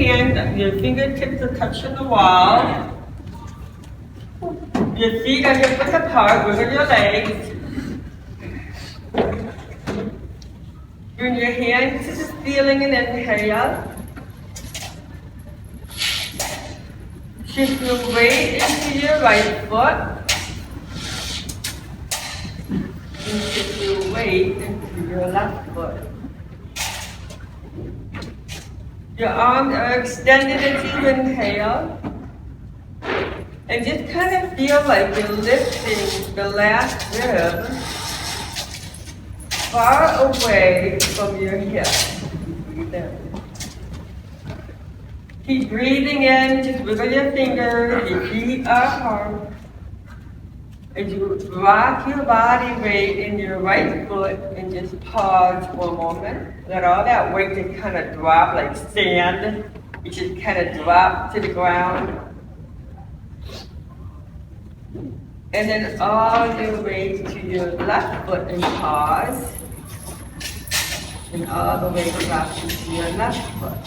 your fingertips are touching the wall. Your feet are just apart, wiggle your legs. Bring your hands to the ceiling and inhale. Shift your weight into your right foot. And shift your weight into your left foot. Your arms are extended as you inhale. And just kind of feel like you're lifting the last rib far away from your hip. Breathe in. Keep breathing in, just wiggle your fingers, your feet are hard. As you rock your body weight in your right foot and just pause for a moment. Let all that weight just kind of drop like sand. You just kind of drop to the ground. And then all your weight to your left foot and pause. And all the way drop into your left foot.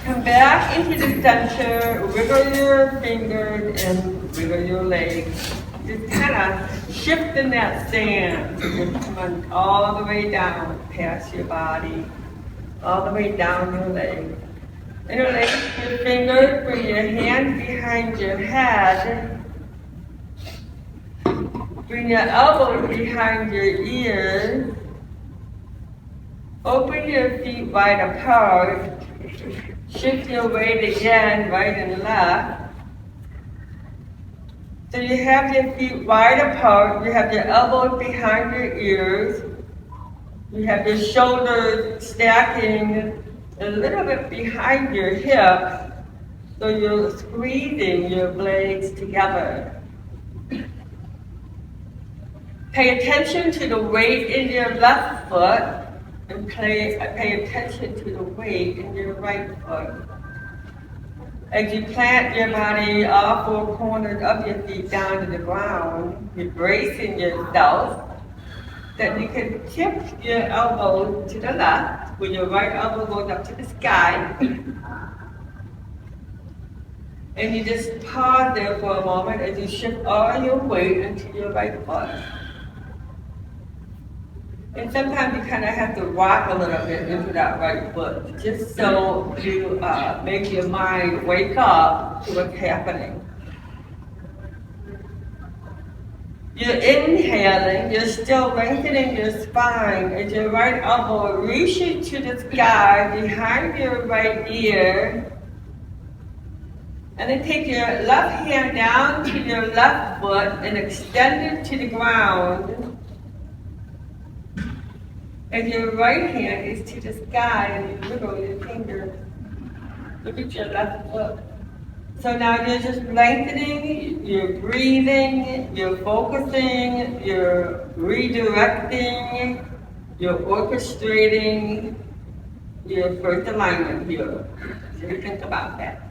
Come back into the center, wiggle your fingers and wiggle your legs. Just kind of shifting that sand. Just come all the way down, past your body, all the way down your legs. Interlace your fingers, bring your hands behind your head. Bring your elbows behind your ears. Open your feet wide apart. Shift your weight again, right and left. So you have your feet wide apart. You have your elbows behind your ears. You have your shoulders stacking a little bit behind your hips, so you're squeezing your blades together. Pay attention to the weight in your left foot and pay attention to the weight in your right foot. As you plant your body, all four corners of your feet down to the ground, you're bracing yourself. That you can tip your elbows to the left, with your right elbow goes up to the sky. And you just pause there for a moment as you shift all your weight into your right foot. And sometimes you kind of have to rock a little bit into that right foot, just so you make your mind wake up to what's happening. You're inhaling, you're still lengthening your spine as your right elbow reaches to the sky behind your right ear. And then take your left hand down to your left foot and extend it to the ground. And your right hand is to the sky and you wiggle your fingers. Look at your left foot. So now you're just lengthening, you're breathing, you're focusing, you're redirecting, you're orchestrating your first alignment here. So you think about that.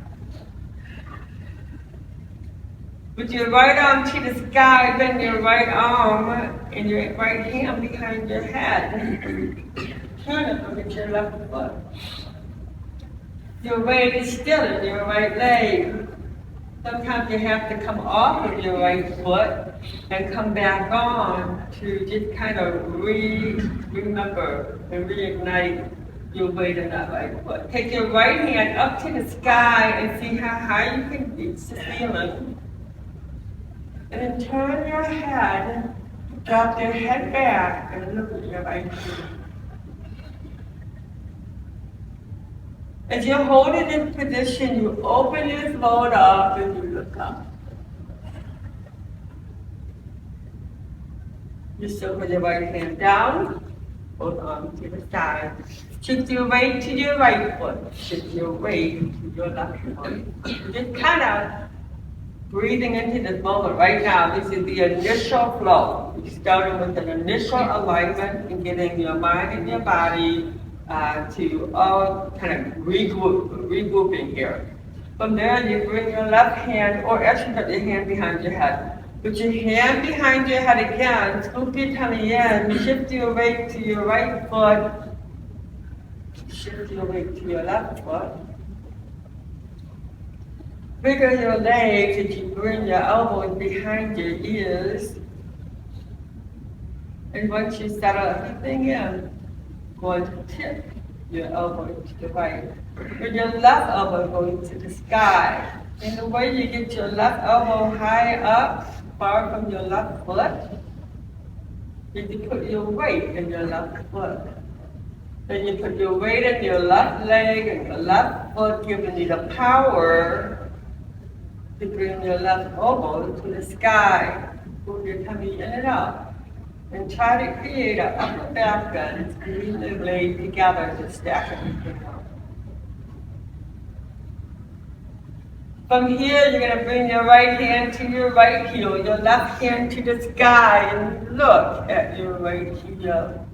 With your right arm to the sky, bend your right arm and your right hand behind your head. Turn it, look at your left foot. Your weight is still in your right leg. Sometimes you have to come off of your right foot and come back on to just kind of remember and reignite your weight in that right foot. Take your right hand up to the sky and see how high you can reach the ceiling. And then turn your head, drop your head back and look at your right hand. As you're holding this position, you open your throat up and you look up. You still put your right hand down, both arms to the side. Shift your weight to your right foot. Shift your weight to your left foot. Just kind of breathing into this moment right now. This is the initial flow. You're starting with an initial alignment and getting your mind and your body to all kind of regrouping here. From there, you bring your left hand, or actually put your hand behind your head. Put your hand behind your head again, scoop your tummy in, shift your weight to your right foot, Shift your weight to your left foot. Wiggle your legs as you bring your elbows behind your ears. And once you settle everything in, going to tip your elbow to the right. With your left elbow going to the sky. And the way you get your left elbow high up, far from your left foot, is you put your weight in your left foot. Then you put your weight in your left leg and your left foot, giving you the power to bring your left elbow to the sky. Move your tummy in and out. And try to create an upper back bend, squeeze the blade together to stack everything up. From here, you're going to bring your right hand to your right heel, your left hand to the sky, and look at your right heel.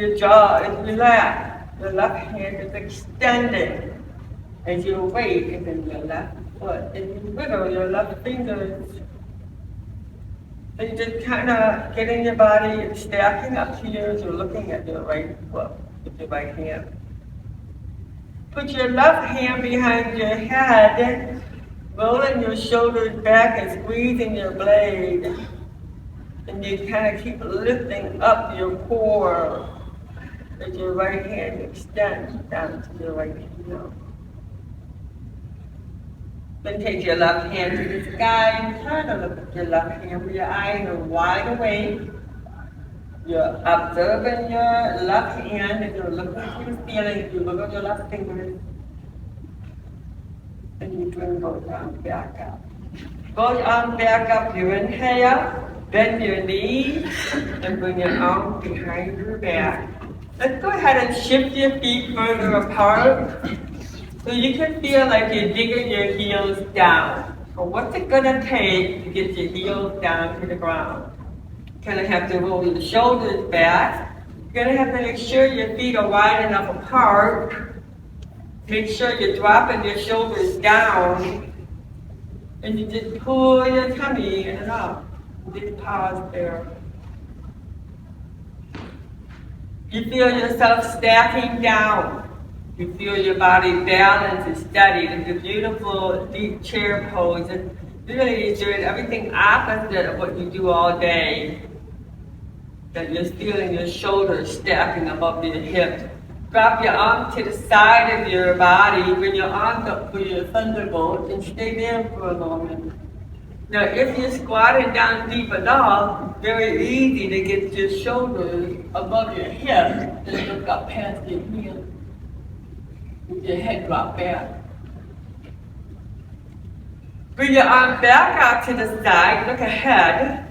Your jaw is relaxed. Your left hand is extended as your weight is in your left foot. And you wiggle your left fingers. And you just kind of getting your body and stacking up here as you're looking at your right foot with your right hand. Put your left hand behind your head, rolling your shoulders back and squeezing your blade. And you kind of keep lifting up your core as your right hand extends down to your right heel. Then take your left hand to the sky and try to look at your left hand with your eyes are wide awake. You're observing your left hand and you're looking to the ceiling. You look at your left fingers. And you bring both arms back up. Both arms back up. You inhale, bend your knees, and bring your arms behind your back. Let's go ahead and shift your feet further apart. So you can feel like you're digging your heels down. So what's it gonna take to get your heels down to the ground? You're gonna have to roll your shoulders back. You're gonna have to make sure your feet are wide enough apart. Make sure you're dropping your shoulders down. And you just pull your tummy in and up. Just pause there. You feel yourself stacking down. You feel your body balanced and steady. It's a beautiful deep chair pose. And really you're doing everything opposite of what you do all day. That you're feeling your shoulders stacking above your hips. Drop your arms to the side of your body. Bring your arms up for your thunderbolt and stay there for a moment. Now if you're squatting down deep enough, very easy to get your shoulders above your hips and look up past your heels. With your head drop back. Bring your arm back out to the side, look ahead.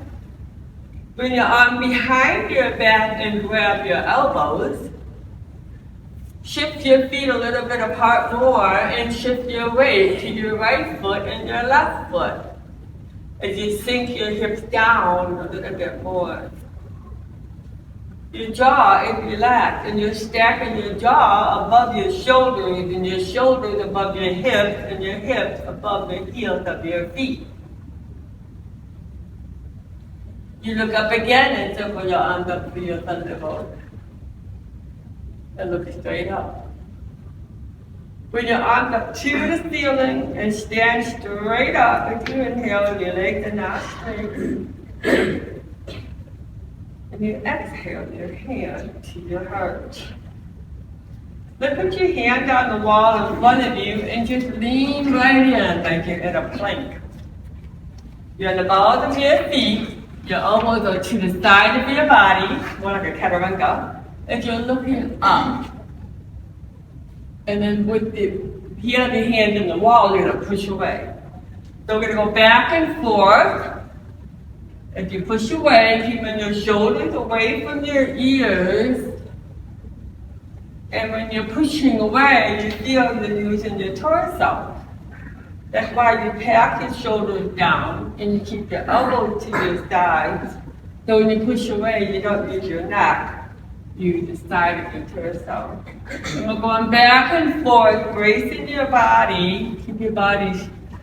Bring your arm behind your back and grab your elbows. Shift your feet a little bit apart more and shift your weight to your right foot and your left foot. As you sink your hips down a little bit more. Your jaw is relaxed and you're stacking your jaw above your shoulders and your shoulders above your hips and your hips above the heels of your feet. You look up again and circle your arms up for your thunderbolt. And look straight up. Bring your arms up to the ceiling and stand straight up as you inhale, your legs are not straight. And you exhale your hand to your heart. Then put your hand on the wall in front of you and just lean right in like you're in a plank. You're on the balls of your feet, your elbows are to the side of your body, more like a chaturanga, and you're looking up. And then with the heel of your hand in the wall, you're going to push away. So we're going to go back and forth. As you push away, keeping your shoulders away from your ears. And when you're pushing away, you feel you're using your torso. That's why you pack your shoulders down and you keep your elbows to your sides. So when you push away, you don't use your neck. You use the side of your torso. And we're going back and forth, bracing your body. Keep your body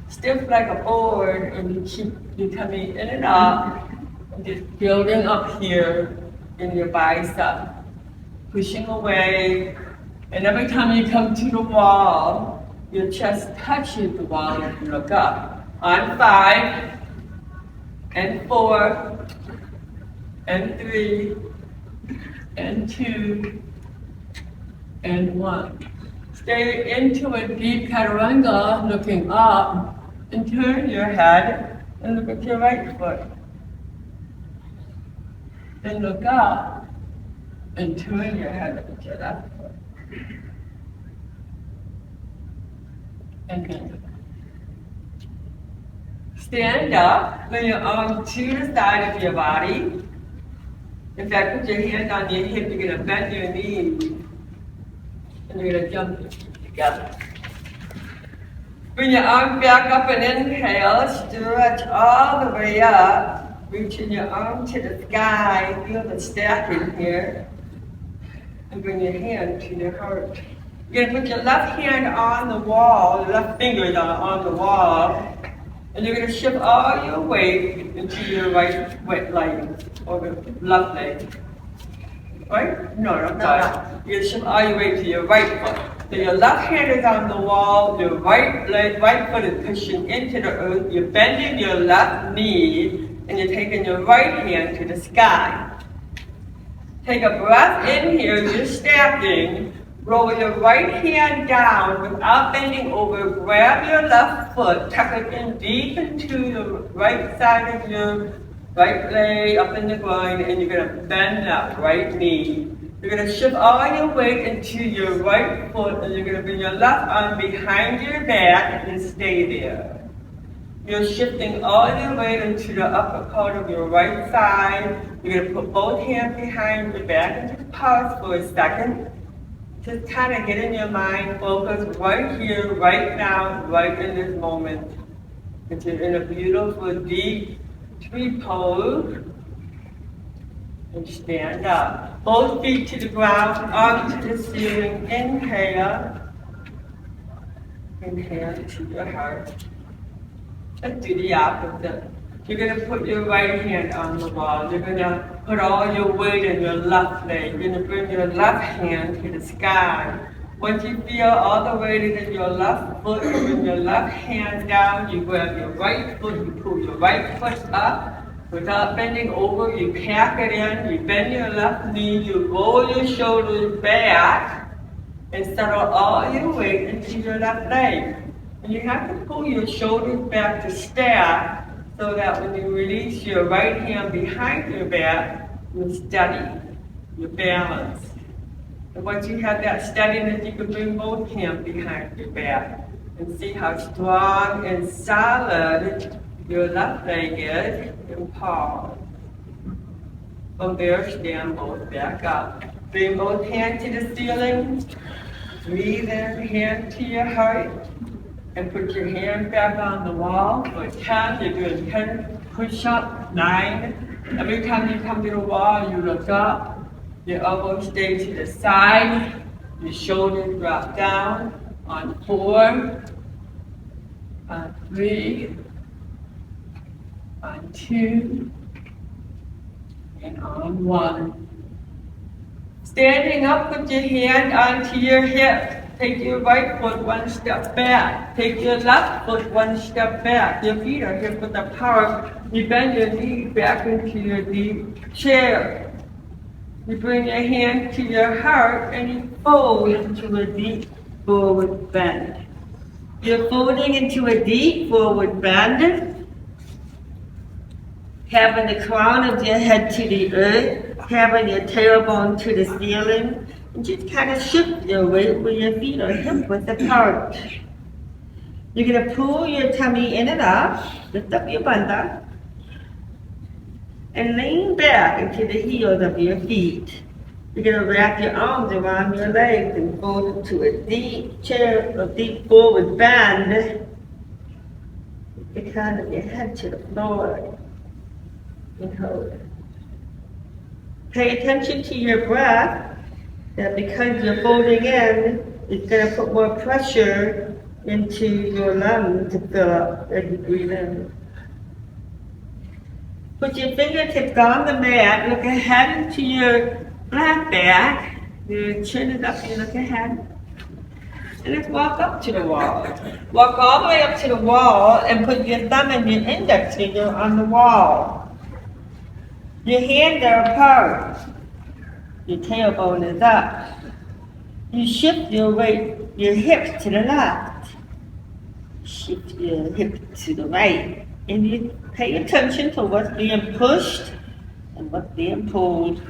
stiff like a board, and you keep your tummy in and up, and just building up here in your bicep. Pushing away, And every time you come to the wall, your chest touches the wall and you look up. On 5, and 4, and 3, and 2, and 1. Stay into a deep chaturanga, looking up, and turn your head and look at your right foot. Then look up and turn your head look at your left foot. And then stand up, bring your arms to the side of your body. In fact, put your hand on your hip, you're going to bend your knees. And you're going to jump together. Bring your arms back up and inhale, stretch all the way up. Reaching your arm to the sky, feel the stacking here. And bring your hand to your heart. You're going to put your left hand on the wall, your left fingers on the wall. And you're going to shift all your weight into your right leg, or left leg. Right? No, I'm sorry. You're going to shift all your weight to your right foot. So your left hand is on the wall, your right foot is pushing into the earth. You're bending your left knee, and you're taking your right hand to the sky. Take a breath in here, you're stacking. Roll your right hand down without bending over. Grab your left foot, tuck it in deep into the right side of your right leg, up in the groin, and you're going to bend that right knee. You're going to shift all your weight into your right foot, and you're going to bring your left arm behind your back and stay there. You're shifting all your weight into the upper part of your right side. You're going to put both hands behind your back and just pause for a second. Just kind of get in your mind, focus right here, right now, right in this moment. And you're in a beautiful, deep tree pose. And stand up. Both feet to the ground, arms to the ceiling. Inhale. Inhale to your heart. Let's do the opposite. You're going to put your right hand on the wall. You're going to put all your weight in your left leg. You're going to bring your left hand to the sky. Once you feel all the weight is in your left foot, you bring your left hand down. You grab your right foot. You pull your right foot up. Without bending over, you pack it in. You bend your left knee. You roll your shoulders back and settle all your weight into your left leg. And you have to pull your shoulders back to stack, so that when you release your right hand behind your back, you're steady, you're balanced. And once you have that steadiness, you can bring both hands behind your back and see how strong and solid your left leg is, and pause. From there, stand both back up. Bring both hands to the ceiling. Breathe in, hand to your heart. And put your hand back on the wall for 10. You're doing 10 push-ups, 9. Every time you come to the wall, you look up. Your elbows stay to the side. Your shoulders drop down. On 4. On 3. On 2. And on 1. Standing up, put your hand onto your hip. Take your right foot 1 step back. Take your left foot 1 step back. Your feet are hip width apart. You bend your knees back into your deep chair. You bring your hand to your heart and you fold into a deep forward bend. You're folding into a deep forward bend, having the crown of your head to the earth, having your tailbone to the ceiling. And just kind of shift your weight where your feet are hip width apart. You're going to pull your tummy in and up, lift up your bandha, and lean back into the heels of your feet. You're going to wrap your arms around your legs and fold into a deep chair, a deep forward bend. The crown of your head to the floor. And hold. Pay attention to your breath. That because you're folding in, it's going to put more pressure into your lungs to fill up as you breathe in. Put your fingertips on the mat, look ahead into your flat back, Your chin is up, you look ahead. And let's walk up to the wall. Walk all the way up to the wall and put your thumb and your index finger on the wall. Your hands are apart. Your tailbone is up. You shift your weight, your hips to the left. Shift your hips to the right. And you pay attention to what's being pushed and what's being pulled.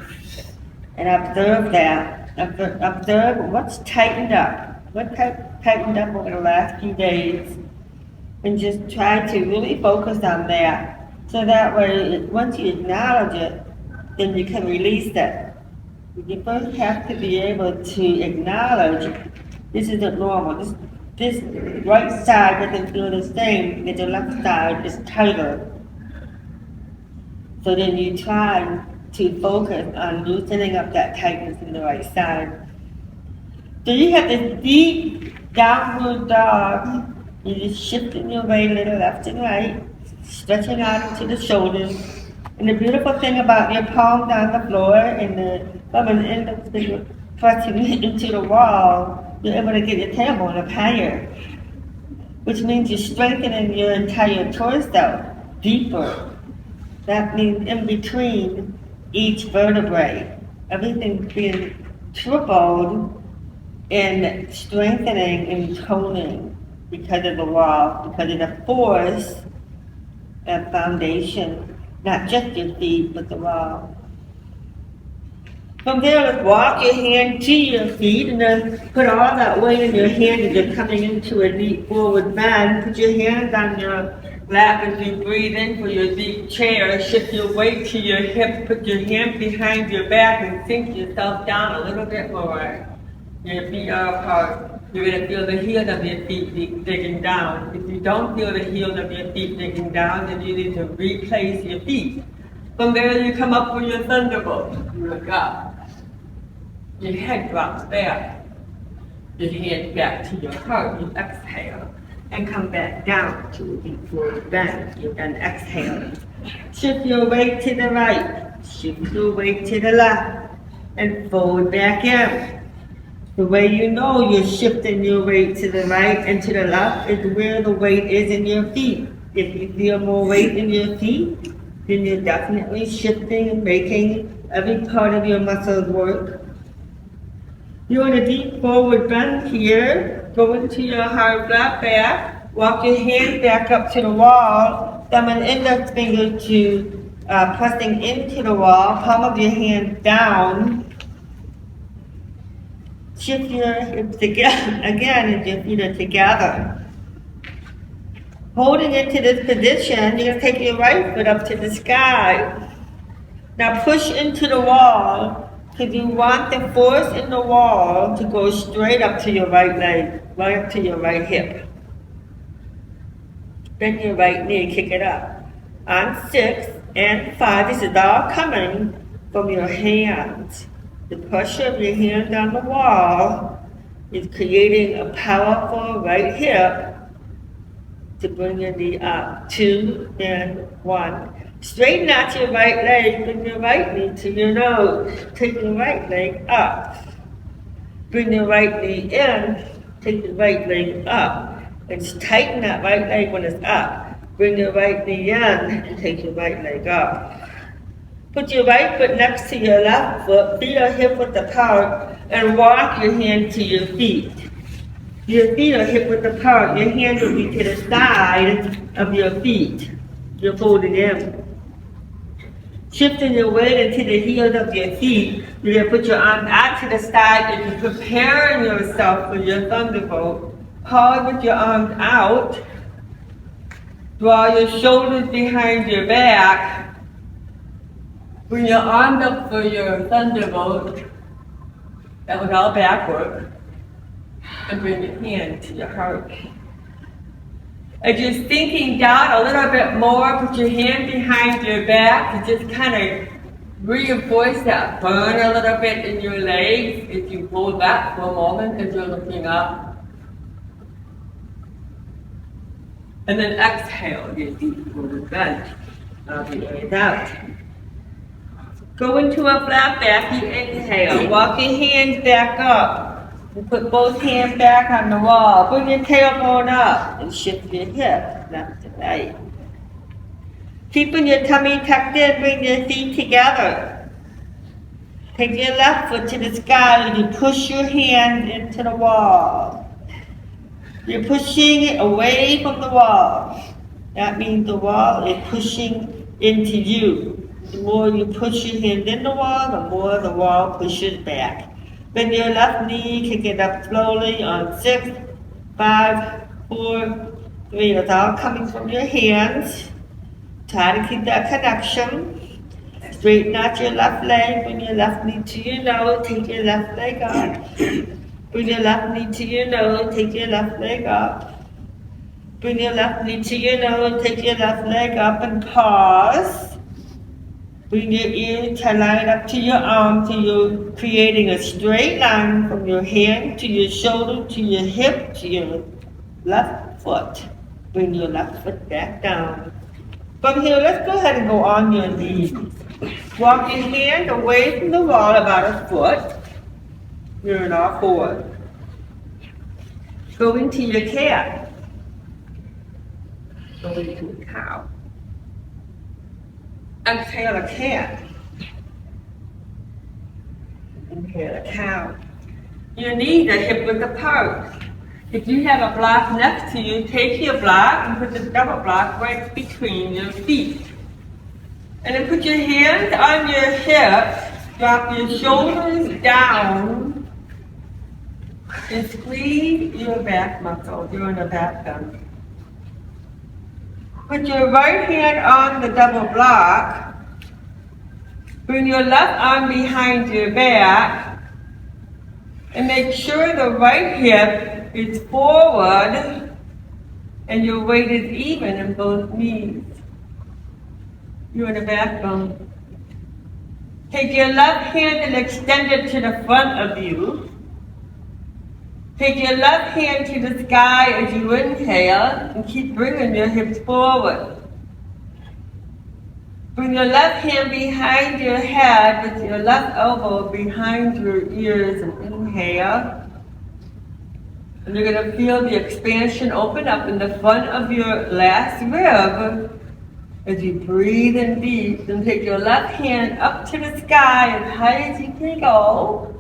And observe that. Observe what's tightened up. What tightened up over the last few days. And just try to really focus on that. So that way, once you acknowledge it, then you can release it. You first have to be able to acknowledge this isn't normal. This right side doesn't feel the same as the left side is tighter. So then you try to focus on loosening up that tightness in the right side. So you have this deep downward dog. You're just shifting your weight a little left and right, stretching out into the shoulders. And the beautiful thing about your palms on the floor and the thumb and index finger pressing into the wall, you're able to get your tailbone up higher, which means you're strengthening your entire torso deeper. That means in between each vertebrae, everything's being tripled in strengthening and toning because of the wall, because of the force of foundation. Not just your feet, but the wall. From there, let's walk your hand to your feet and then put all that weight in your hand as you're coming into a deep forward bend. Put your hands on your lap as you breathe in for your deep chair. Shift your weight to your hips. Put your hands behind your back and sink yourself down a little bit more. Your feet are apart. You're going to feel the heels of your feet digging down. If you don't feel the heels of your feet digging down, then you need to replace your feet. From there, you come up with your thunderbolt. You look up. Your head drops back. Your hands back to your heart. You exhale and come back down to a deep forward bend. You then exhale. Shift your weight to the right. Shift your weight to the left. And fold back in. The way you know you're shifting your weight to the right and to the left is where the weight is in your feet. If you feel more weight in your feet, then you're definitely shifting and making every part of your muscles work. You're in a deep forward bend here. Go into your hard flat back. Walk your hands back up to the wall. Thumb and index finger to pressing into the wall. Palm of your hand down. Shift your hips together again as your feet are together. Holding into this position, you're going to take your right foot up to the sky. Now push into the wall because you want the force in the wall to go straight up to your right leg, right up to your right hip. Bend your right knee, kick it up. On 6 and 5, this is all coming from your hands. The pressure of your hand on the wall is creating a powerful right hip to bring your knee up. 2 and 1. Straighten out your right leg, bring your right knee to your nose. Take your right leg up. Bring your right knee in, take the right leg up. And tighten that right leg when it's up. Bring your right knee in and take your right leg up. Put your right foot next to your left foot, feet are hip width apart, and walk your hand to your feet. Your feet are hip width apart, your hands will be to the side of your feet. You're folding in. Shifting your weight into the heels of your feet, you're going to put your arms out to the side and you're preparing yourself for your thunderbolt. Pause with your arms out. Draw your shoulders behind your back. Bring your arms up for your thunderbolt. That was all backward. And bring your hand to your heart. As you're sinking down a little bit more, put your hand behind your back to just kind of reinforce that burn a little bit in your legs. If you hold back for a moment as you're looking up. And then exhale, your deep forward bend. Now the air out. Go into a flat back, you inhale. Walk your hands back up. You put both hands back on the wall. Bring your tailbone up and shift your hips left to right. Keeping your tummy tucked in, bring your feet together. Take your left foot to the sky and you push your hand into the wall. You're pushing it away from the wall. That means the wall is pushing into you. The more you push your hand in the wall, the more the wall pushes back. Bend your left knee, kick it up slowly on 6, 5, 4, 3. It's all coming from your hands. Try to keep that connection. Straighten out your left leg, bring your left knee to your nose, take your left leg up. Bring your left knee to your nose, take your left leg up. Bring your left knee to your nose, take your left leg up and pause. Bring your ears to line up to your arm till you're creating a straight line from your hand to your shoulder to your hip to your left foot. Bring your left foot back down. From here, let's go ahead and go on your knees. Walk your hand away from the wall about a foot. You're in all fours. Go into your cat. Go into a cow. Exhale a cat. Inhale a cow. Your knees are hip width apart. If you have a block next to you, take your block and put the double block right between your feet. And then put your hands on your hips, drop your shoulders down, and squeeze your back muscles. You're in a back bend. Put your right hand on the double block. Bring your left arm behind your back. And make sure the right hip is forward and your weight is even in both knees. You're in a back bend. Take your left hand and extend it to the front of you. Take your left hand to the sky as you inhale and keep bringing your hips forward. Bring your left hand behind your head with your left elbow behind your ears and inhale. And you're going to feel the expansion open up in the front of your last rib as you breathe in deep. And take your left hand up to the sky as high as you can go.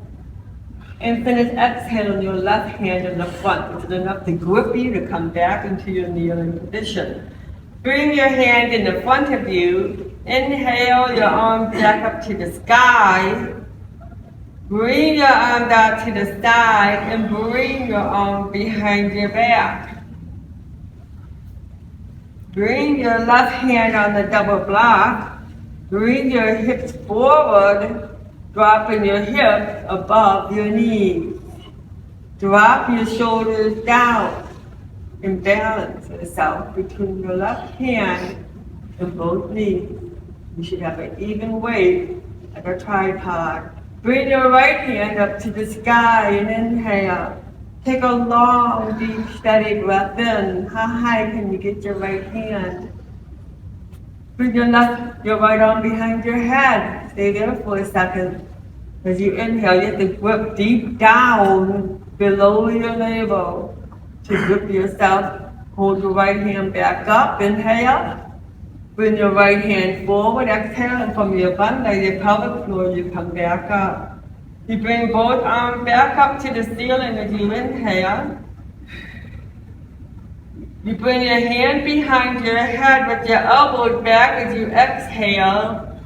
And finish exhaling your left hand in the front, which is enough to grip you to come back into your kneeling position. Bring your hand in the front of you. Inhale your arms back up to the sky. Bring your arms out to the side and bring your arms behind your back. Bring your left hand on the double block. Bring your hips forward. Dropping your hips above your knees. Drop your shoulders down and balance yourself between your left hand and both knees. You should have an even weight like a tripod. Bring your right hand up to the sky and inhale. Take a long, deep, steady breath in. How high can you get your right hand? Bring your right arm behind your head. Stay there for a second. As you inhale, you have to grip deep down below your navel to grip yourself. Hold your right hand back up. Inhale. Bring your right hand forward. Exhale. And from your bunda, your pelvic floor, you come back up. You bring both arms back up to the ceiling as you inhale. You bring your hand behind your head with your elbows back as you exhale.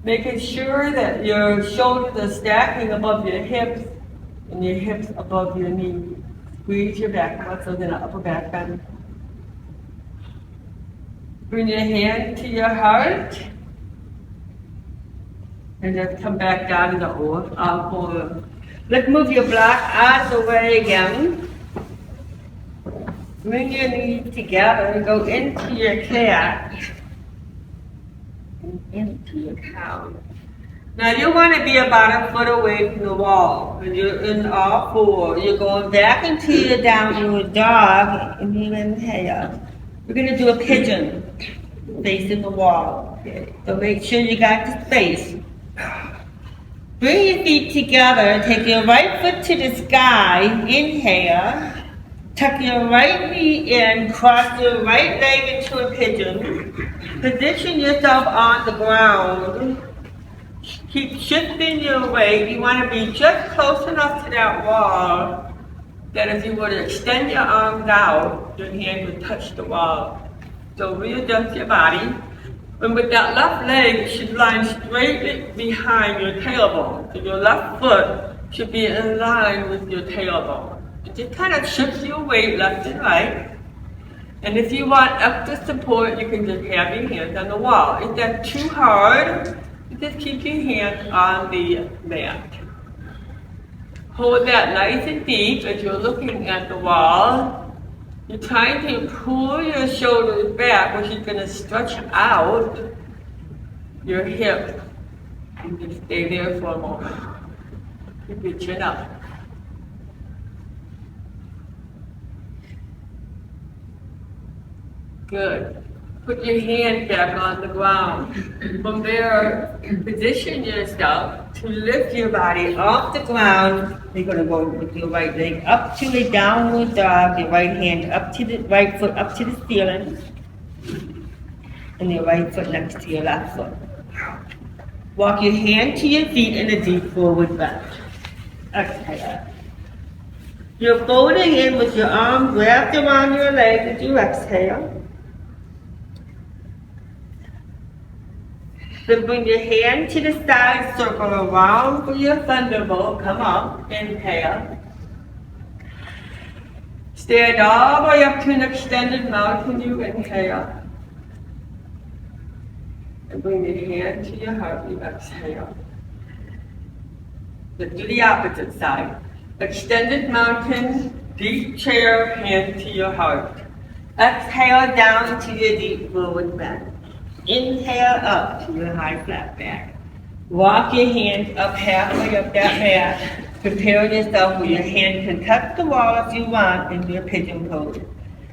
Making sure that your shoulders are stacking above your hips and your hips above your knees. Squeeze your back muscles in an upper back bend. Bring your hand to your heart. And just come back down to the all fours. Let's move your block out of the way again. Bring your knees together and go into your cat. Into your cow. Now you want to be about a foot away from the wall. And you're in all four. You're going back into your downward dog and you inhale. We're going to do a pigeon facing the wall. Okay, so make sure you got the space. Bring your feet together. Take your right foot to the sky. Inhale. Tuck your right knee in. Cross your right leg into a pigeon. Position yourself on the ground. Keep shifting your weight. You want to be just close enough to that wall that if you were to extend your arms out, your hand would touch the wall. So readjust your body. And with that left leg, it should line straight behind your tailbone. So your left foot should be in line with your tailbone. And just kind of shift your weight left and right. And if you want extra support, you can just have your hands on the wall. If that's too hard, you just keep your hands on the mat. Hold that nice and deep as you're looking at the wall. You're trying to pull your shoulders back, which is going to stretch out your hip. You can stay there for a moment. Keep your chin up. Good. Put your hand back on the ground. From there, position yourself to lift your body off the ground. You're going to go with your right leg up to a downward dog, your right hand up to the right foot up to the ceiling, and your right foot next to your left foot. Walk your hand to your feet in a deep forward bend. Exhale. You're folding in with your arms wrapped around your legs as you exhale. Then bring your hand to the side, circle around for your thunderbolt. Come on, inhale. Stand all the way up to an extended mountain, you inhale. And bring your hand to your heart, you exhale. Then do the opposite side. Extended mountain, deep chair, hand to your heart. Exhale down to your deep forward bend. Inhale up to your high flat back. Walk your hands up halfway up that mat. Prepare yourself where your hand can touch the wall if you want in your pigeon pose.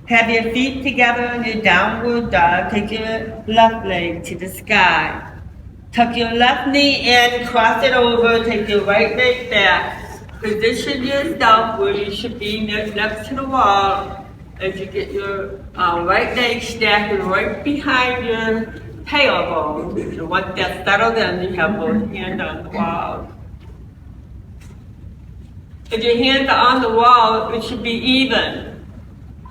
Have your feet together in your downward dog. Take your left leg to the sky. Tuck your left knee in, cross it over, take your right leg back. Position yourself where you should be next to the wall. As you get your right leg stacked right behind your tailbone. So once that's settled in, you have both hands on the wall. If your hands are on the wall, it should be even.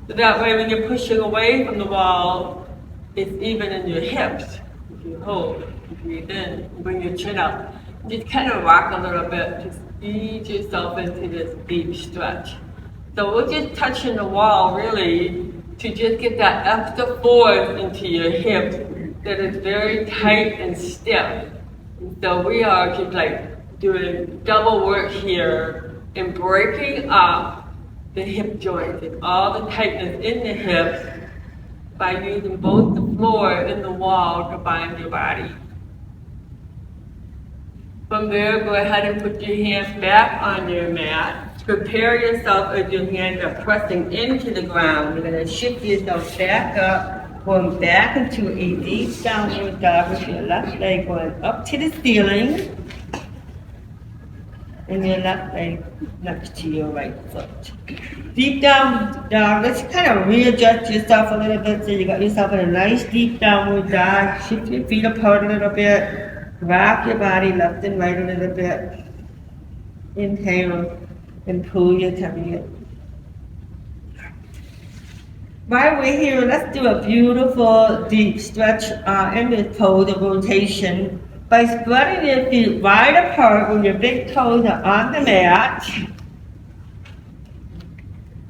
So that way when you're pushing away from the wall, it's even in your hips. If you hold, you breathe in, bring your chin up. Just kind of rock a little bit. Just ease yourself into this deep stretch. So we're just touching the wall really to just get that extra force into your hip that is very tight and stiff. And so we are just like doing double work here and breaking up the hip joints and all the tightness in the hips by using both the floor and the wall to bind your body. From there, go ahead and put your hands back on your mat. Prepare yourself as your hands are pressing into the ground. You're going to shift yourself back up, going back into a deep downward dog with your left leg going up to the ceiling. And your left leg next to your right foot. Deep down dog, let's kind of readjust yourself a little bit so you got yourself in a nice deep downward dog. Shift your feet apart a little bit. Rock your body left and right a little bit. Inhale and pull your tummy in. While we're here, let's do a beautiful deep stretch in the pose of rotation by spreading your feet wide apart when your big toes are on the mat.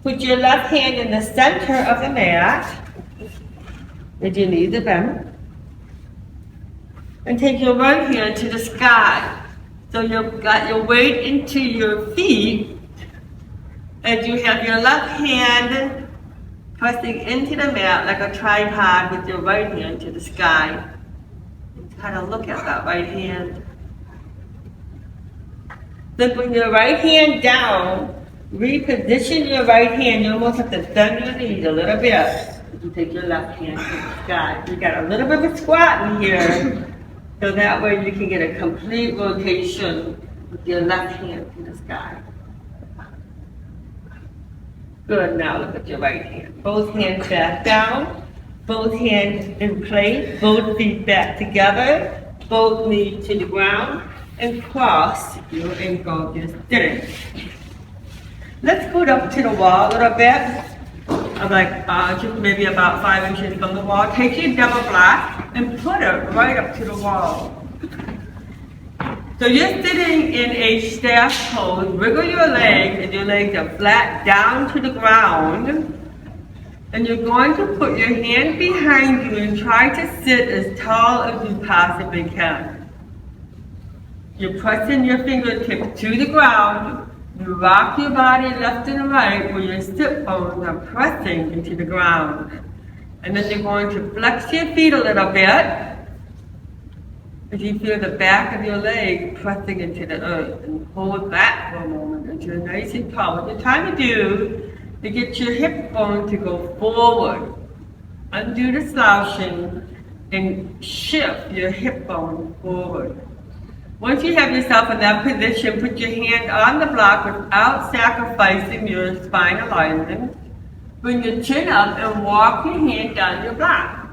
Put your left hand in the center of the mat with your knees are bent. And take your right hand to the sky. So you've got your weight into your feet as you have your left hand pressing into the mat like a tripod with your right hand to the sky. And kind of look at that right hand. Then bring your right hand down, reposition your right hand. You almost have to bend your knees a little bit. You take your left hand to the sky. You got a little bit of a squat in here, so that way you can get a complete rotation with your left hand to the sky. Good, now look at your right hand. Both hands back down, both hands in place, both feet back together, both knees to the ground, and cross your ankle just sitting. Let's go up to the wall a little bit. Like just maybe about 5 inches from the wall. Take your double block and put it right up to the wall. So you're sitting in a staff pose. Wiggle your legs, and your legs are flat down to the ground. And you're going to put your hand behind you and try to sit as tall as you possibly can. You're pressing your fingertips to the ground. You rock your body left and right where your sit bones are pressing into the ground. And then you're going to flex your feet a little bit as you feel the back of your leg pressing into the earth. And hold that for a moment until you're nice and tall. What you're trying to do is get your hip bone to go forward. Undo the slouching and shift your hip bone forward. Once you have yourself in that position, put your hand on the block without sacrificing your spine alignment. Bring your chin up and walk your hand down your block.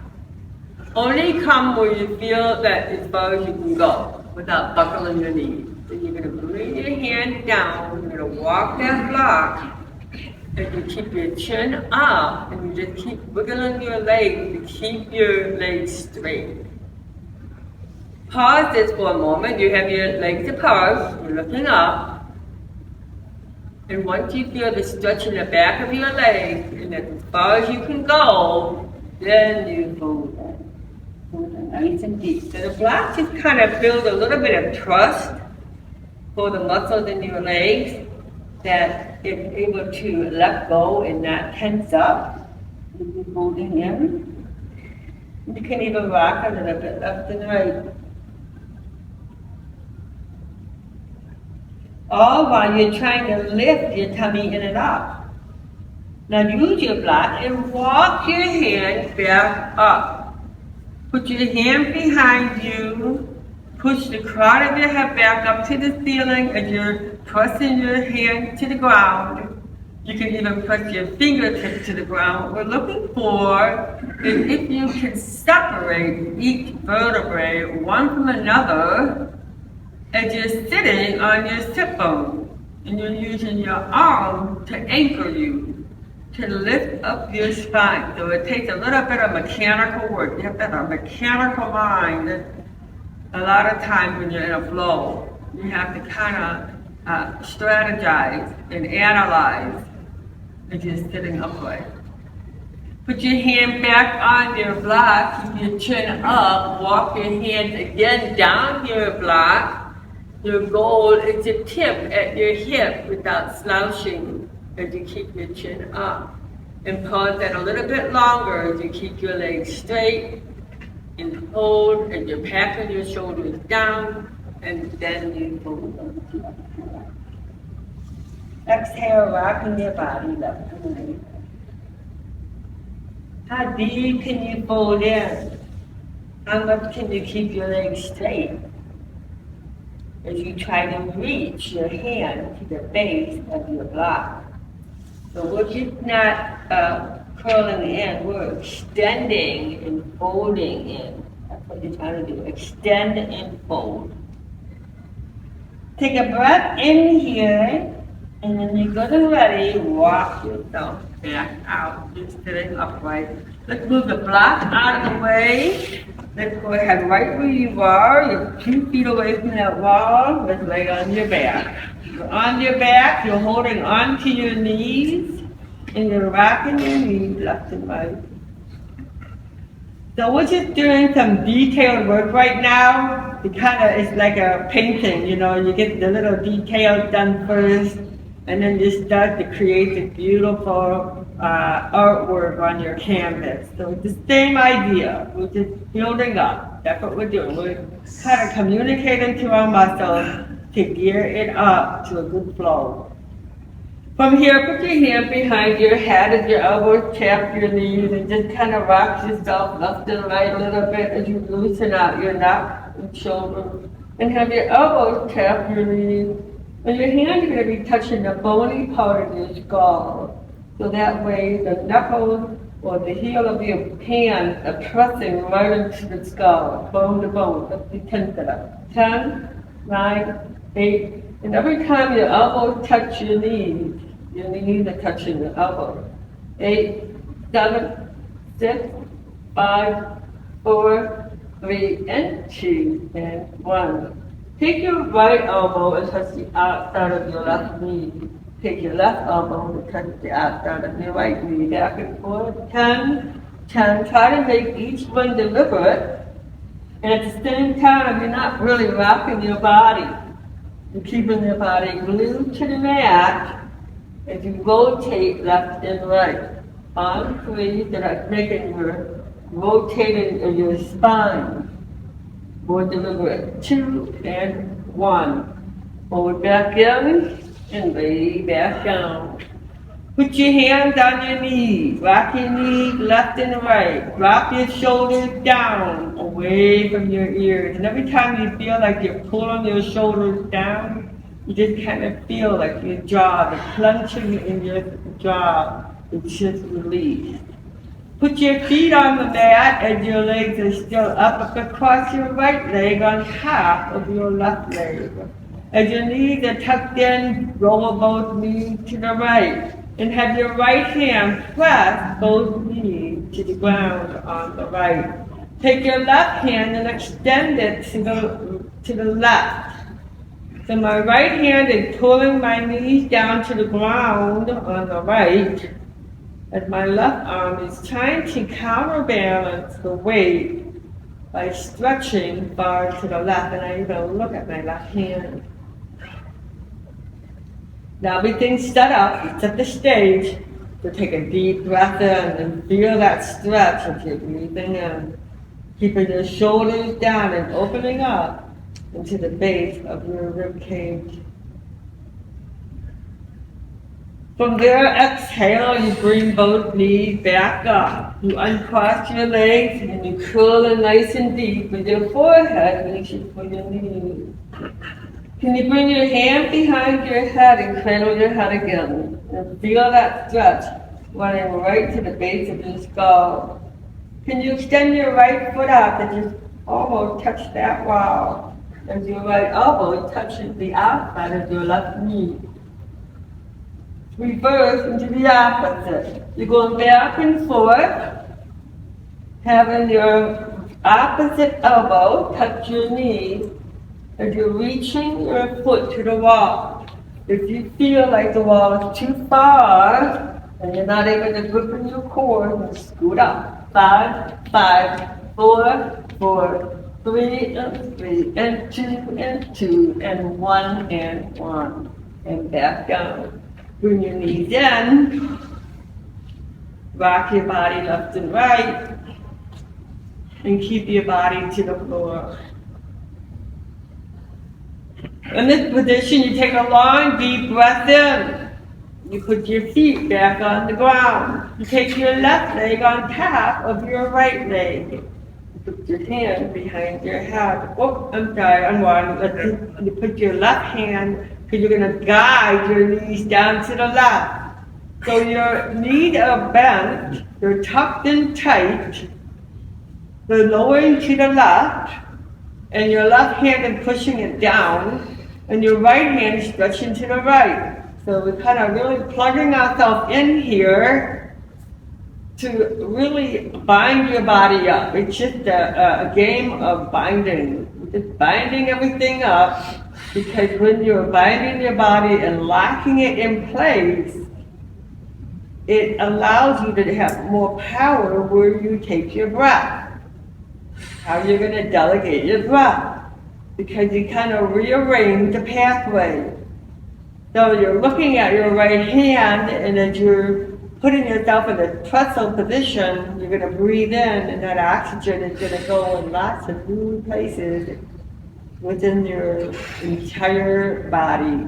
Only come where you feel that as far as you can go without buckling your knees. So you're going to bring your hand down, you're going to walk that block, and you keep your chin up, and you just keep wiggling your legs to keep your legs straight. Pause this for a moment. You have your legs apart, you're looking up. And once you feel the stretch in the back of your legs, and as far as you can go, then you move nice and deep. So the block just kind of builds a little bit of trust for the muscles in your legs that it's able to let go and not tense up. You can hold it in. You can even rock a little bit left and right. All while you're trying to lift your tummy in and up. Now use your block and walk your hands back up. Put your hand behind you. Push the crown of your head back up to the ceiling as you're pressing your hand to the ground. You can even press your fingertips to the ground. What we're looking for is if you can separate each vertebrae one from another as you're sitting on your sit bone, and you're using your arm to anchor you, to lift up your spine. So it takes a little bit of mechanical work. You have to have a mechanical mind. A lot of times when you're in a flow, you have to kind of strategize and analyze as you're sitting upright. Put your hand back on your block, keep your chin up, walk your hands again down your block. Your goal is to tip at your hip without slouching as you keep your chin up. And pause that a little bit longer as you keep your legs straight and hold, and you're packing your shoulders down, and then you fold up. Exhale, rocking your body left and right. How deep can you fold in? How much can you keep your legs straight as you try to reach your hand to the base of your block? So we're just not curling in, we're extending and folding in. That's what you're trying to do, extend and fold. Take a breath in here, and then you're going to ready, walk yourself back out. You're sitting upright. Let's move the block out of the way. Let's go ahead right where you are. You're 2 feet away from that wall. Let's lay on your back. You're on your back, you're holding on to your knees, and you're rocking your knees left and right. So we're just doing some detailed work right now. It's like a painting, you get the little details done first, and then you start to create this beautiful artwork on your canvas. So it's the same idea. We're just building up. That's what we're doing. We're kind of communicating to our muscles to gear it up to a good flow. From here, put your hand behind your head and your elbows tap your knees and just kind of rock yourself left and right a little bit as you loosen out your neck and shoulders. And have your elbows tap your knees. And your hands are going to be touching the bony part of your skull. So that way the knuckles or the heel of your hand are pressing right into the skull, bone to bone. Let's do 10 sit-ups. 10, 9, 8. And every time your elbows touch your knees are touching your elbows. 8, 7, 6, 5, 4, 3, and 2, and 1. Take your right elbow and touch the outside of your left knee. Take your left elbow and touch the outside of your right knee. Back and forth. 10, 10. Try to make each one deliberate. And at the same time, you're not really rocking your body. You're keeping your body glued to the mat as you rotate left and right. On 3, so that's making your rotating of your spine more deliberate. 2 and 1. Hold back in and lay back down. Put your hands on your knees. Rock your knees left and right. Drop your shoulders down away from your ears. And every time you feel like you're pulling your shoulders down, you just kind of feel like your jaw, the clenching in your jaw is just released. Put your feet on the mat and your legs are still up across your right leg on top of your left leg. As your knees are tucked in, roll both knees to the right. And have your right hand press both knees to the ground on the right. Take your left hand and extend it to the left. So my right hand is pulling my knees down to the ground on the right, as my left arm is trying to counterbalance the weight by stretching far to the left. And I even look at my left hand. Now everything's set up, you set the stage, so take a deep breath in and feel that stretch as you're breathing in. Keeping your shoulders down and opening up into the base of your rib cage. From there, exhale, you bring both knees back up. You uncross your legs and you curl in nice and deep with your forehead reaching for your knees. Can you bring your hand behind your head and cradle your head again? And feel that stretch running right to the base of your skull. Can you extend your right foot out and just almost touch that wall as your right elbow touches the outside of your left knee? Reverse into the opposite. You're going back and forth, having your opposite elbow touch your knee as you're reaching your foot to the wall. If you feel like the wall is too far and you're not able to grip in your core, then scoot up. 5, 5, 4, 4, 3 and 3 and 2 and 2 and 1 and 1 and back down. Bring your knees in, rock your body left and right, and keep your body to the floor. In this position, you take a long, deep breath in. You put your feet back on the ground. You take your left leg on top of your right leg. You put your hand behind your head. Oh, I'm sorry, unwind. You put your left hand, because you're going to guide your knees down to the left. So your knees are bent, they're tucked in tight, they're lowering to the left, and your left hand is pushing it down, and your right hand is stretching to the right. So we're kind of really plugging ourselves in here to really bind your body up. It's just a game of binding. We're just binding everything up. Because when you're binding your body and locking it in place, it allows you to have more power where you take your breath. How you're going to delegate your breath. Because you kind of rearrange the pathway. So you're looking at your right hand, and as you're putting yourself in a pretzel position, you're going to breathe in, and that oxygen is going to go in lots of new places within your entire body.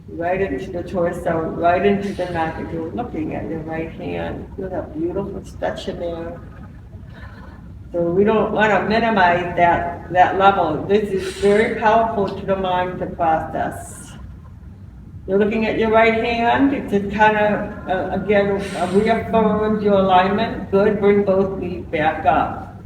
You're right into the torso, right into the neck. If you're looking at your right hand, feel that beautiful stretch in there. So we don't want to minimize that level. This is very powerful to the mind to process. You're looking at your right hand. It just kind of, again, reaffirms your alignment. Good. Bring both knees back up.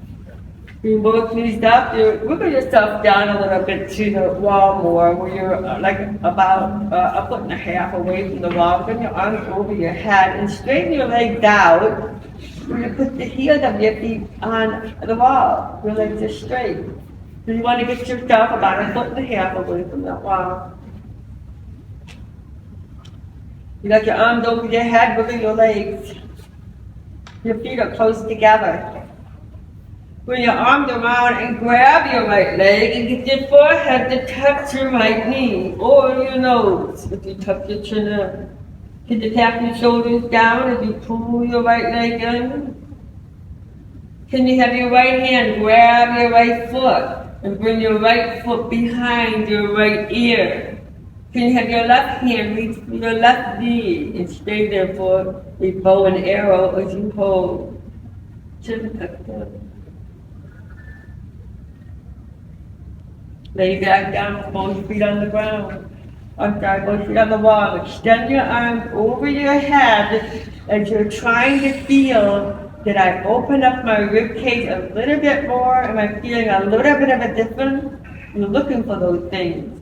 Bring both knees up. You wiggle yourself down a little bit to the wall more, where you're like about a foot and a half away from the wall. Bring your arms over your head and straighten your legs out. We're going to put the heels of your feet on the wall. Your legs are straight. So you want to get yourself about a foot and a half away from that wall. You got your arms over your head, wiggle your legs. Your feet are close together. Bring your arms around and grab your right leg and get your forehead to touch your right knee or your nose if you tuck your chin in. Can you tap your shoulders down as you pull your right leg in? Can you have your right hand grab your right foot and bring your right foot behind your right ear? Can you have your left hand reach for your left knee and stay there for a bow and arrow as you hold? Chin tucked in. Lay back down with both feet on the ground. Both feet on the wall. Extend your arms over your head as you're trying to feel that I open up my rib cage a little bit more. Am I feeling a little bit of a difference? You're looking for those things.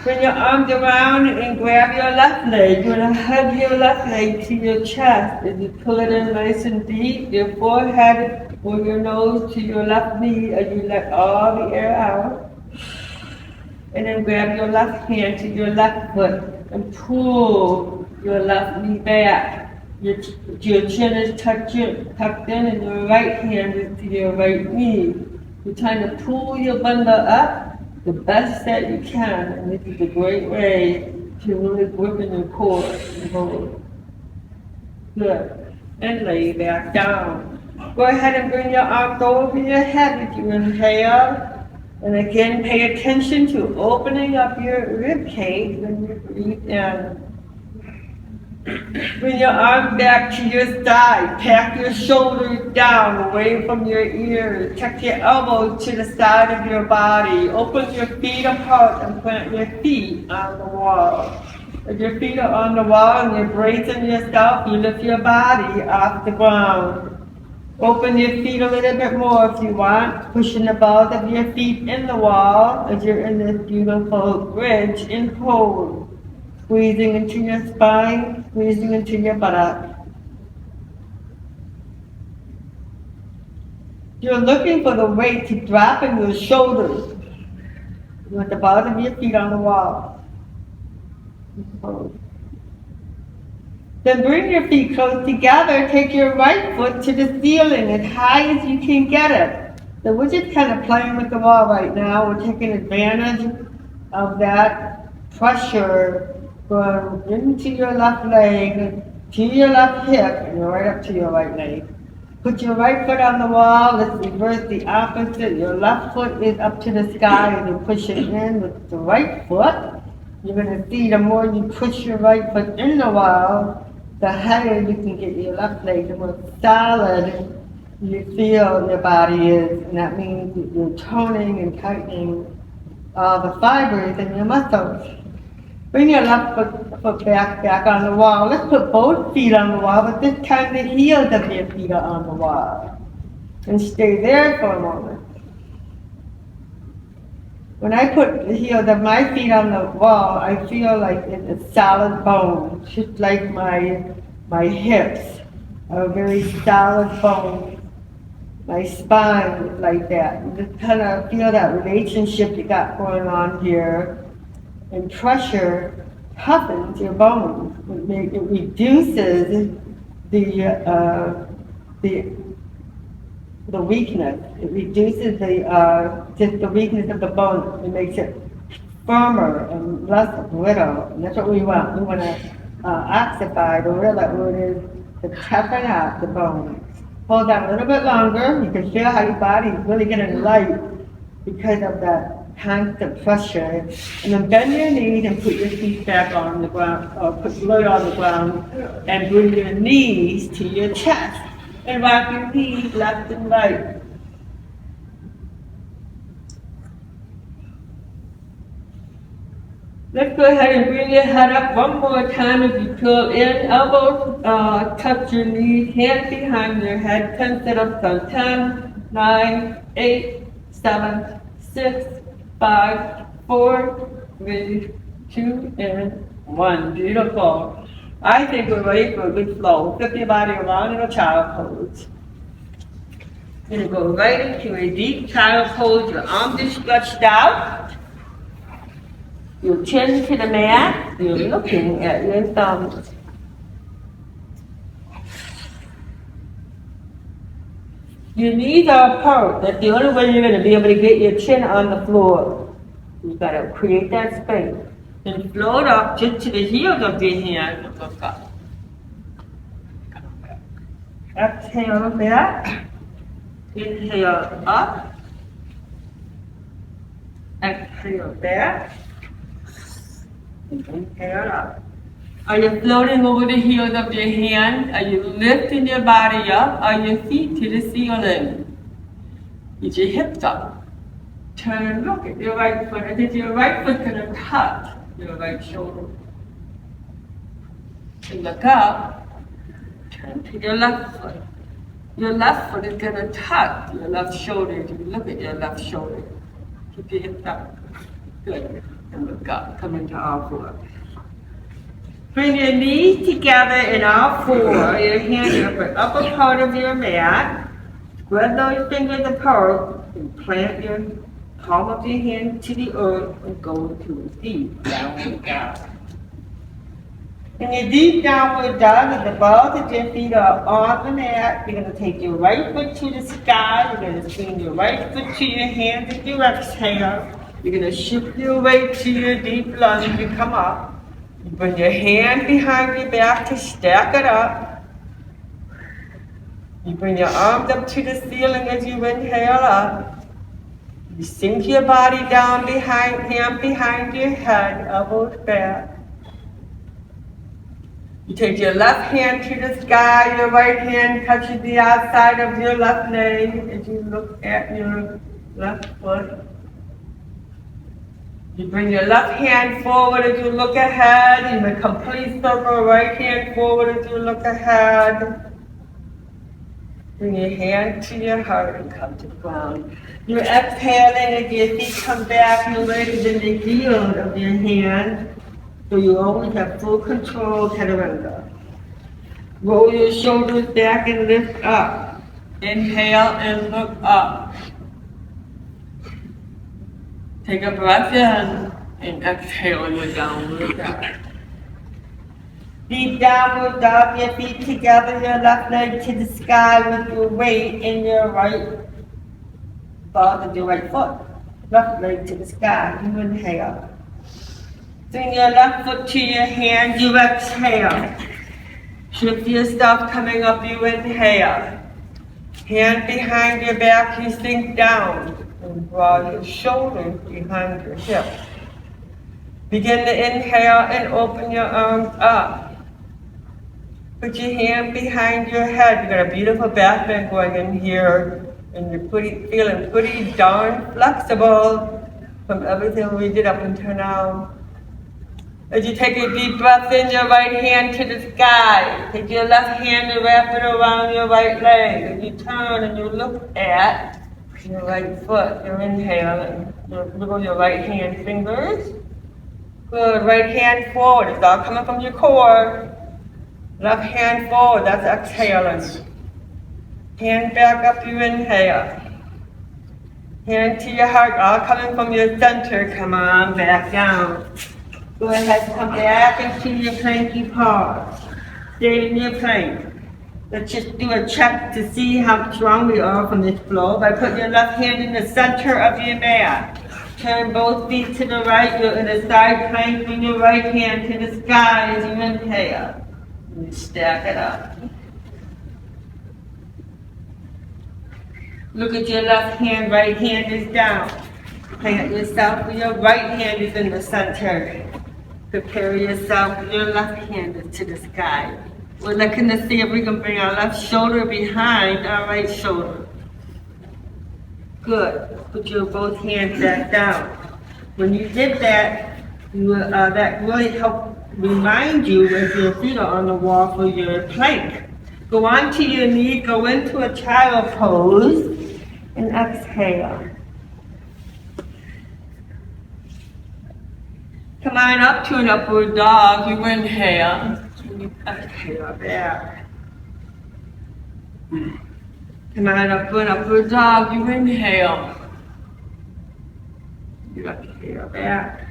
Bring your arms around and grab your left leg. You're going to hug your left leg to your chest as you pull it in nice and deep. Your forehead or your nose to your left knee as you let all the air out. And then grab your left hand to your left foot and pull your left knee back. Your chin is tucked in and your right hand is to your right knee. You're trying to pull your bundle up the best that you can, and this is a great way to really grip in your core and hold. Good. And lay back down. Go ahead and bring your arms over your head as you inhale. And again, pay attention to opening up your rib cage when you breathe in. Bring your arms back to your side. Pack your shoulders down away from your ears. Tuck your elbows to the side of your body. Open your feet apart and plant your feet on the wall. If your feet are on the wall and you're bracing yourself, you lift your body off the ground. Open your feet a little bit more if you want, pushing the balls of your feet in the wall as you're in this beautiful bridge and hold. Squeezing into your spine, squeezing into your buttock. You're looking for the weight to drop in your shoulders. You want the balls of your feet on the wall. Hold. Then bring your feet close together, take your right foot to the ceiling as high as you can get it. So we're just kind of playing with the wall right now. We're taking advantage of that pressure going into your left leg, to your left hip, and right up to your right leg. Put your right foot on the wall. Let's reverse the opposite. Your left foot is up to the sky and you push it in with the right foot. You're going to see the more you push your right foot in the wall, the higher you can get your left leg, the more solid you feel your body is. And that means that you're toning and tightening all the fibers in your muscles. Bring your left foot back on the wall. Let's put both feet on the wall, but this time the heels of your feet are on the wall. And stay there for a moment. When I put the heels of my feet on the wall, I feel like it's a solid bone, just like my hips are a very solid bone. My spine is like that. You just kind of feel that relationship you got going on here. And pressure toughens your bones. It reduces the weakness. It reduces just the weakness of the bone. It makes it firmer and less brittle. And that's what we want. We want to ossify, the real word is to toughen out the bones. Hold that a little bit longer. You can feel how your body is really getting light because of that constant pressure. And then bend your knees and put your feet back on the ground, or put load on the ground, and bring your knees to your chest. And rock your knees left and right. Let's go ahead and bring your head up one more time as you curl in. Elbows touch your knees, hands behind your head. 10 sit-ups on 10, 9, 8, 7, 6, 5, 4, 3, 2, and 1. Beautiful. I think we're ready for a good flow. Flip your body around in a child pose. You're going to go right into a deep child pose. Your arms are stretched out. Your chin to the mat, you're looking at your thumbs. Your knees are apart. That's the only way you're going to be able to get your chin on the floor. You've got to create that space. And float up just to the heels of your hands and look up. Exhale back. Inhale up. Exhale back. Inhale up. Are you floating over the heels of your hands? Are you lifting your body up? Are your feet to the ceiling? Get your hips up. Turn and look at your right foot. And is your right foot going to touch your right shoulder? And look up. Turn to your left foot. Your left foot is going to touch your left shoulder. You look at your left shoulder. Keep your hips up. Good. And look up, come into all four. Bring your knees together in all four. Your hands are the upper part of your mat. Spread those fingers apart and plant your palm of your hand to the earth and go into a deep downward dog. In your deep downward dog, the balls of your feet are on the mat. You're going to take your right foot to the sky. You're going to swing your right foot to your hands as you exhale. You're going to shift your weight to your deep lunge and come up. You bring your hand behind your back to stack it up. You bring your arms up to the ceiling as you inhale up. You sink your body down hand behind your head, elbows back. You take your left hand to the sky, your right hand touches the outside of your left leg as you look at your left foot. You bring your left hand forward as you look ahead. You make a complete circle, right hand forward as you look ahead. Bring your hand to your heart and come to the ground. You're exhaling as your feet come back. You're weighted in the heel of your hand. So you always have full control, chaturanga. Roll your shoulders back and lift up. Inhale and look up. Take a breath in and exhale your downward dog. Deep downward dog, your feet together, your left leg to the sky with your weight in your right ball of your right foot. Left leg to the sky, you inhale. Bring your left foot to your hand, you exhale. Shift yourself coming up, you inhale. Hand behind your back, you sink down. And draw your shoulders behind your hips. Begin to inhale and open your arms up. Put your hand behind your head. You got a beautiful back bend going in here, and you're feeling pretty darn flexible from everything we did up until now. As you take a deep breath in, your right hand to the sky. Take your left hand and wrap it around your right leg. As you turn and you look at your right foot, you're inhaling. Wiggle your right hand fingers. Good, right hand forward. It's all coming from your core. Left hand forward, that's exhaling. Hand back up, you inhale. Hand to your heart, all coming from your center. Come on, back down. Go ahead, come back into your planky pause. Stay in your plank. Let's just do a check to see how strong we are from this flow by putting your left hand in the center of your mat. Turn both feet to the right. You're in a side plank. Bring your right hand to the sky as you inhale. And you stack it up. Look at your left hand, right hand is down. Plant yourself with your right hand is in the center. Prepare yourself with your left hand to the sky. We're looking to see if we can bring our left shoulder behind our right shoulder. Good. Put your both hands back down. When you did that, that really helped remind you if your feet are on the wall for your plank. Go onto your knee, go into a child pose, and exhale. Come on up to an upward dog. You inhale, and you exhale back. Come on up to an upward dog. You inhale. You exhale back.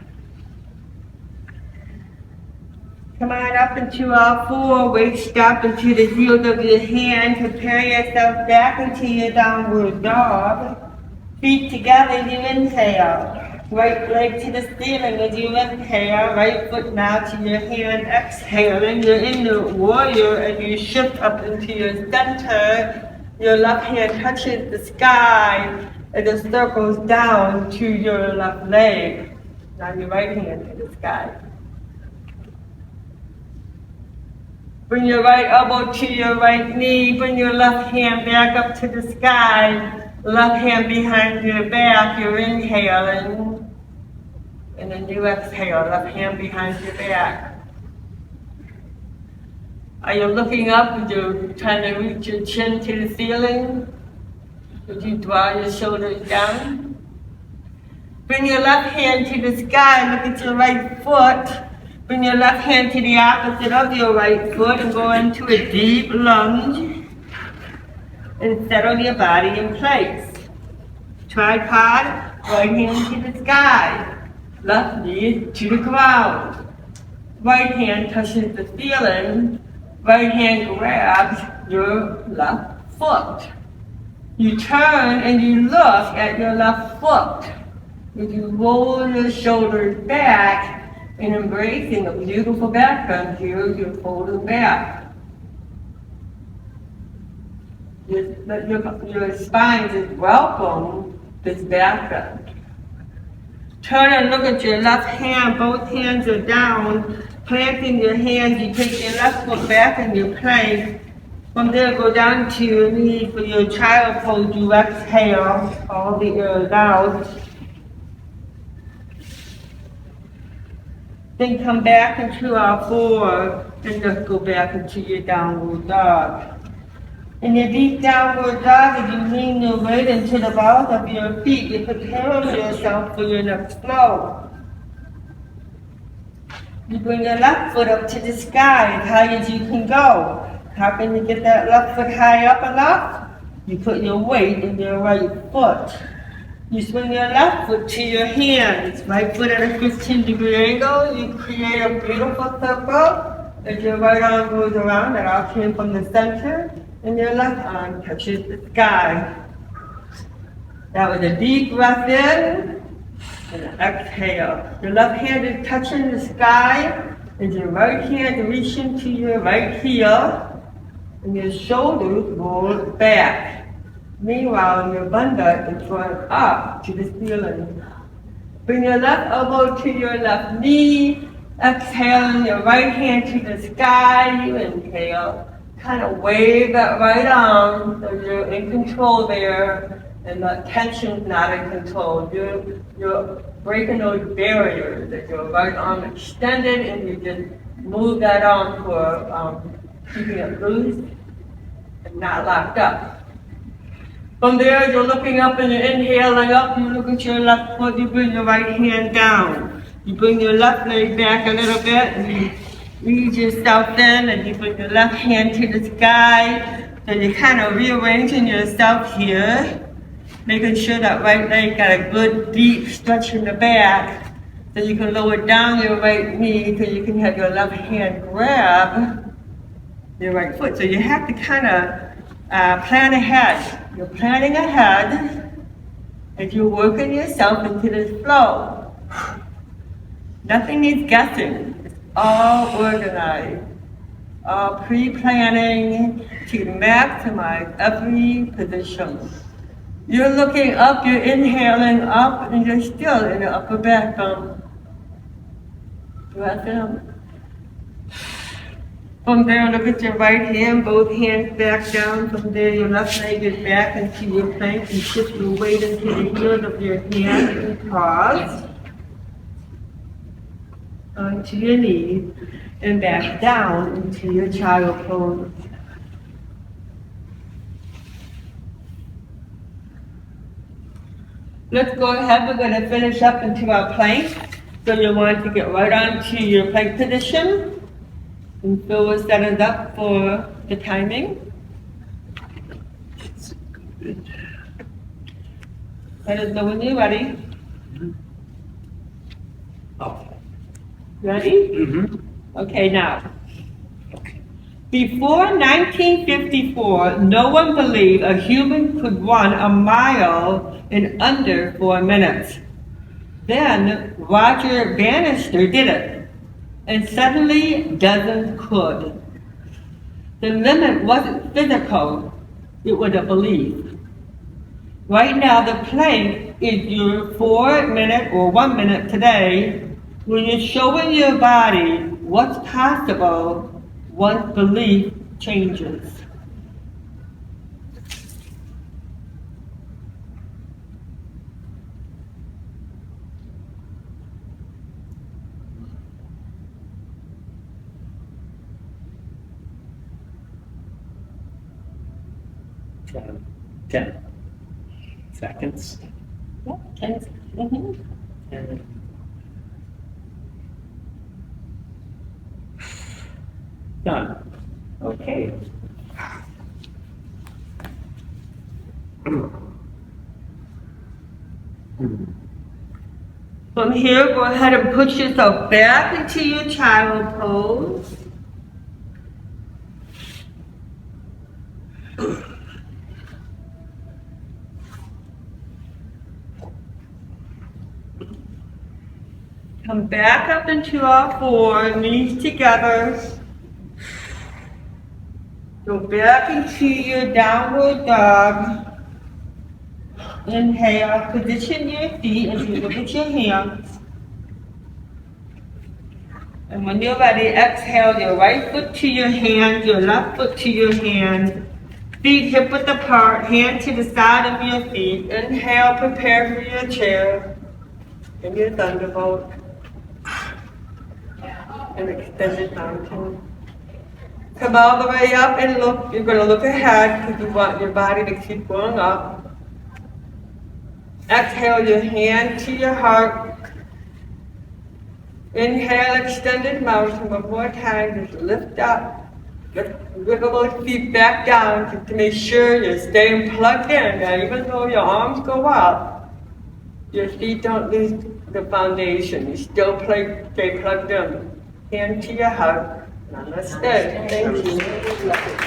Come on up into all four. Waist up into the heels of your hand. Prepare yourself back into your downward dog. Feet together, you inhale. Right leg to the ceiling as you inhale. Right foot now to your hand. Exhaling, you're in the warrior as you shift up into your center. Your left hand touches the sky as it circles down to your left leg. Now your right hand to the sky. Bring your right elbow to your right knee. Bring your left hand back up to the sky. Left hand behind your back. You're inhaling. And then you exhale. Left hand behind your back. Are you looking up? Are you trying to reach your chin to the ceiling? Would you draw your shoulders down? Bring your left hand to the sky. Look at your right foot. Bring your left hand to the opposite of your right foot and go into a deep lunge. And settle your body in place. Tripod, right hand to the sky. Left knee to the ground. Right hand touches the ceiling. Right hand grabs your left foot. You turn and you look at your left foot. As you roll your shoulders back and embracing a beautiful back bend here, you fold it back. Your spine just welcome this back bend. Turn and look at your left hand. Both hands are down. Planting your hands, you take your left foot back in your plank. From there, go down to your knee for your child pose. You exhale all the air out. Then come back into our four and just go back into your downward dog. In your deep downward dog, as you lean your weight into the balls of your feet, you're preparing yourself for your next flow. You bring your left foot up to the sky as high as you can go. How can you get that left foot high up enough? You put your weight in your right foot. You swing your left foot to your hands. Right foot at a 15-degree angle. You create a beautiful circle. As your right arm goes around, that all came from the center. And your left arm touches the sky. That was a deep breath in. And an exhale. Your left hand is touching the sky, and your right hand reaching to your right heel, and your shoulders roll back. Meanwhile, your bunda is going up to the ceiling. Bring your left elbow to your left knee. Exhaling your right hand to the sky. You inhale. Kind of wave that right arm so you're in control there. And the tension's not in control. You're breaking those barriers that your right arm extended and you just move that arm for keeping it loose and not locked up. From there, you're looking up and you're inhaling up. You look at your left foot, you bring your right hand down. You bring your left leg back a little bit and you ease yourself in and you bring your left hand to the sky. So you're kind of rearranging yourself here. Making sure that right leg got a good deep stretch in the back so you can lower down your right knee so you can have your left hand grab your right foot. So you have to kind of plan ahead. You're planning ahead as you're working yourself into this flow. Nothing needs guessing. It's all organized, all pre-planning to maximize every position. You're looking up, you're inhaling up, and you're still in the upper back bone. Breath in. From there, look at your right hand, both hands back down. From there, your left leg is back into your plank and shift your weight into the heels of your hand and pause. Onto your knees and back down into your child pose. Let's go ahead, we're going to finish up into our plank. So you want to get right onto your plank position. And Phil will set us up for the timing. Let us know when you're ready. Ready? Mm-hmm. Okay, now. Before 1954, no one believed a human could run a mile in under 4 minutes. Then Roger Bannister did it. And suddenly, dozens could. The limit wasn't physical, it was a belief. Right now, the plank is your 4 minute or 1 minute today. When you're showing your body what's possible, once belief changes. Ten seconds. Yeah, 10 seconds. Mm-hmm. Done. Okay. From here, go ahead and push yourself back into your child pose. Come back up into our 4, knees together. Go back into your downward dog. Inhale, position your feet as you look at your hands. And when you're ready, exhale your right foot to your hand, your left foot to your hand. Feet hip width apart, hand to the side of your feet. Inhale, prepare for your chair. And your thunderbolt. And extended mountain. Come all the way up and look. You're going to look ahead because you want your body to keep going up. Exhale your hand to your heart. Inhale, extended mountain. One more time, just lift up. Wiggle those feet back down just to make sure you're staying plugged in. Now, even though your arms go up, your feet don't lose the foundation. You still stay plugged in. Hand to your heart. Namaste. Thank you.